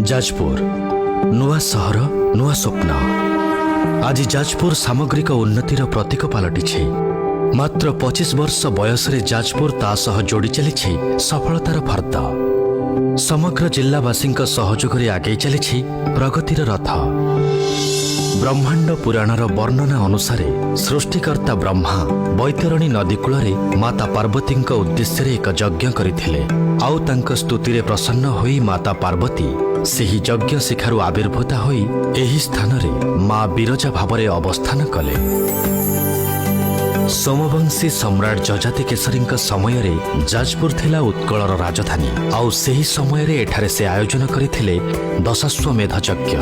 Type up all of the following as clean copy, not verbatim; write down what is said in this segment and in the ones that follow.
जाजपुर नुआ सहर नुआ स्वप्न। आज जाजपुर सामग्रिक उन्नतिर प्रतीक पलटि। मात्र 25 वर्ष बयस जाजपुर ता सह जोड़ी चली सफलतार फर्द। समग्र जिल्लावासी सहयोग आगे चली प्रगतिर रथ। ब्रह्मांड पुराणर वर्णना अनुसार सृष्टिकर्ता ब्रह्मा बैतरणी नदी कूल माता पार्वती उद्देश्य एक यज्ञ करथिले। आउ तांक स्तुतिरे प्रसन्न होई माता पार्वती सेही यज्ञ शिखारु आविर्भूता होई एही स्थान रे मां बिरजा भावरे अवस्थान कले। सोमवंशी सम्राट जजाति केसरी समय रे जाजपुर थिला उत्कलर राजधानी। आउ सेही समय रे एठारे से आयोजन करथिले दशाश्वमेध यज्ञ।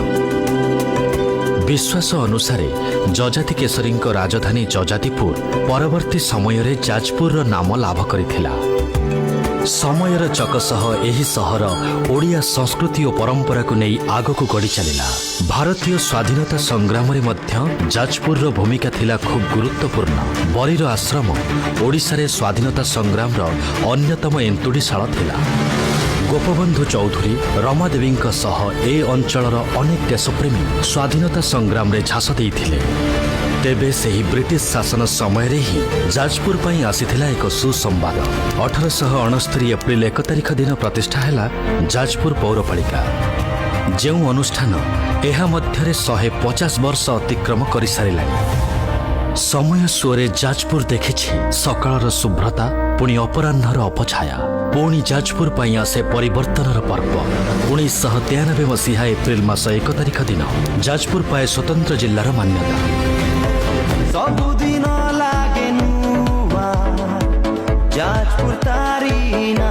विश्वास अनुसार जजाति केसरी राजधानी जजातिपुर परवर्ती समय रे जाजपुर नाम लाभ करिथिला। समयर चक सह एही सहर ओडिया संस्कृति और परंपरा को नहीं आगकू गढ़ी चलिला। भारतीय स्वाधीनता संग्राम रे मध्य जाजपुर भूमिका थिला खूब गुरुत्वपूर्ण। बरीर आश्रम ओडिशा रे स्वाधीनता संग्राम अन्यतम एंतुड़ीशाला थिला। गोपबंधु चौधरी रमादेवी सह ए अंचलर अनेक देशप्रेमी स्वाधीनता संग्राम रे झास देइथिले। तेबे सेही ब्रिटिश शासन समय रे ही जाजपुर पई आसीथिला एक सुसंवाद। 1869 एप्रिल 1 तारिख दिन प्रतिष्ठा हैला जाजपुर पौरपालिका। जो अनुष्ठान एहा मध्यरे 150 वर्ष अतिक्रम करि सारिलानी। समय सुरे जाजपुर देखिछि सकाळर शुभ्रता पुणी अपराह्नर अपछाया। पुणी जाजपुर पई आसे परिवर्तनर पर्व। 1993 मसीहा एप्रिल मास 1 तारिख दिन जाजपुर पाए स्वतंत्र जिल्लार मान्यता। सबुदिन लागे नुआ जाजपुर तारी ना।